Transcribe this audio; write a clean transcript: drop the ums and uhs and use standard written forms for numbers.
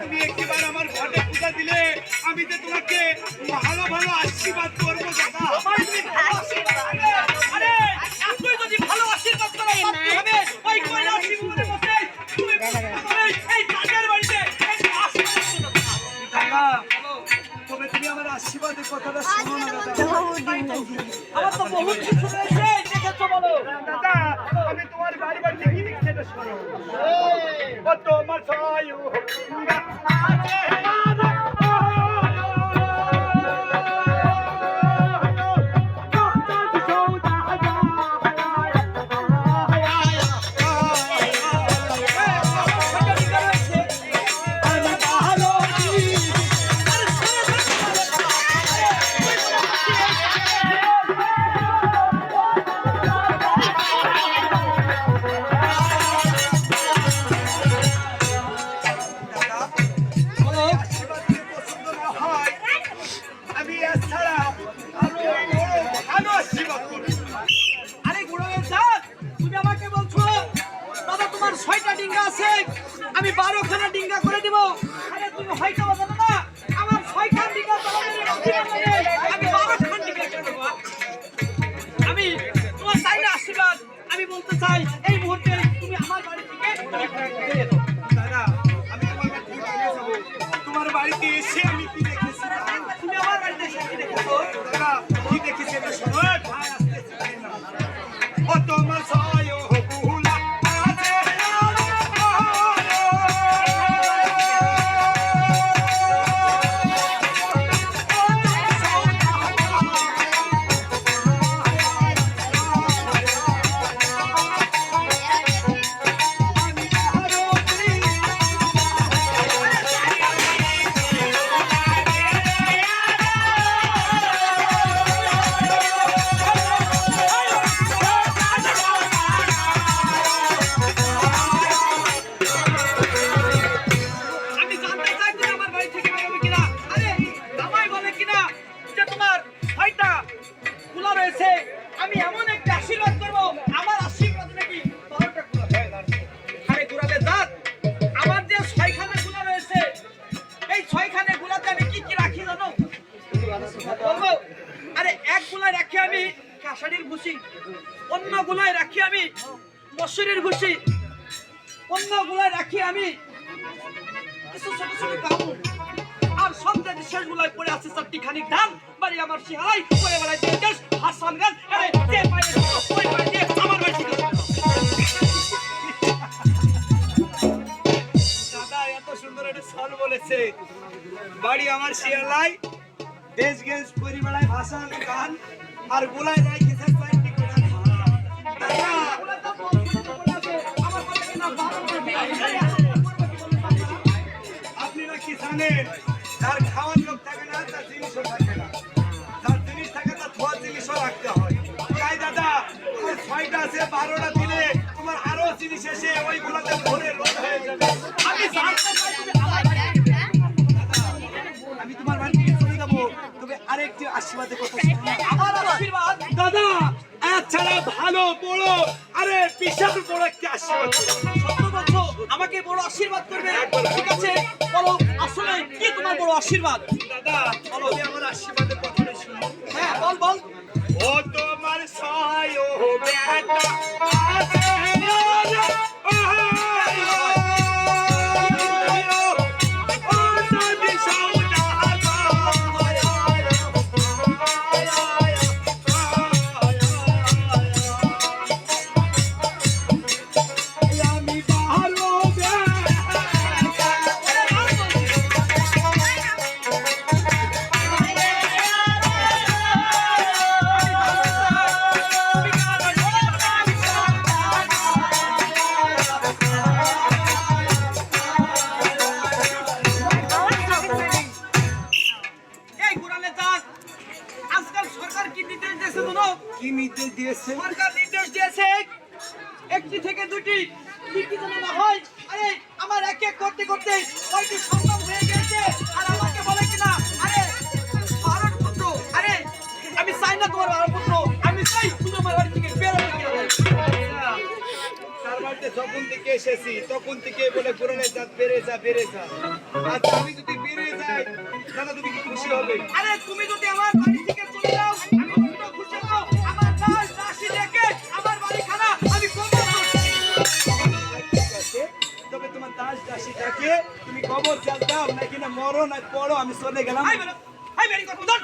তুমি একবার আমার ঘরে পূজা দিলে আমি তো তোমাকে ভালো ভালো আশীর্বাদ করবো দাদা। আরে তুই যদি ভালো আশীর্বাদ করো হবে ওই কৈলাস শিবুরে বসে তুমি এই কাজের বাড়িতে দাদা। তবে তুমি আমার আশীর্বাদের কথাটা শোনো না দাদা। আমার তো বহুত কিছু রয়েছে দেখেছো বলো দাদা। আমি তোমার বাড়িতে কি দেখছি এটা শোনো। ও তোমার ছায়ু আমি 12খানা ডিঙ্গা করে দিব। আরে তুমি হয়তো জানো না আমার 6খান ডিঙ্গা আমি 12খান ডিঙ্গা করে দেব। আমি তোমার চাই না আশীর্বাদ। আমি বলতে চাই এই মুহূর্তে তুমি আমার বাড়ি থেকে দাদা আমি তোমার বাড়িতে এসে আমি কি দেখেছি। তুমি আমার বাড়িতে এসে কি দেখেছো দাদা? কি দেখেছি এটা শোনো। ভাই আসতেছি না ও তোমার ছায়ু অন্য গুলায় রাখি আমি মসুরির ভুসি, অন্য গুলায় রাখি আমি কিছু ছোট ছোট কাপড়, আর সন্ধ্যা শেষ গুলায় পড়ে আছে 4টি খানিক ধান। বাড়ি আমার শিহাই পরে বেলায় দেশ হাসান গান আরে যে পাইলে ওই পাইলে আমার বাড়ি থেকে দাদা এত সুন্দর একটা সাল বলেছে। বাড়ি আমার শিহাই দেশ গেস পরিবেলায় হাসান গান আর গুলায় রাই কিছু আপনারা কি জানেন যার খাওয়ার লোক থাকে না তার জিনিসও থাকে না, যার জিনিস থাকে তার ধোয়া জিনিসও রাখতে হয়। তাই দাদা 6টা আছে 12টা দিলে তোমার আরো আমার আশীর্বাদ দাদা এছাড়া ভালো বড় আরে বিশাল বড় একটা আশীর্বাদ সত্য বলছো আমাকে বড় আশীর্বাদ করবে ঠিক আছে বলো আসলে কি তোমার বড় আশীর্বাদ দাদা বলো আমার আশীর্বাদের কথাটা শুনো হ্যাঁ বল বল ও তোমার সহায় ও বেটা আছে এই কোরআনে তার আজকাল সরকার কি নির্দেশ দিয়েছে জানো কি নির্দেশ দিয়েছে সরকার নির্দেশ দিয়েছে একটি থেকে দুটি কি যেন না হয় আরে আমার এক এক করতে করতে কয়টি সন্তান হয়ে গেছে আর আমাকে বলে কিনা আরে বারোর পুত্র আরে আমি চাই না তোমার বারো পুত্র আমি চাই তুমি আমার বাড়ি থেকে বেরোবে তার বাড়িতে যখন থেকে এসেছি তখন থেকে বলে কোরআনের জাত বেড়ে যা বেড়ে যা আচ্ছা আমি যদি বেড়ে যাই দাদা তুমি কি খুশি হবে আরে তুমি যদি আমার বাড়ি থেকে চলে যাও আমি কতটা খুশি হব আমার দাস দাসী রেখে আমার বাড়ি খানা আমি কবর করছি ঠিক আছে তবে তোমার দাস দাসীটাকে তুমি কবর চাল দাও নাকি না মরো না পড়ো আমি চলে গেলাম হাই বেরি কথা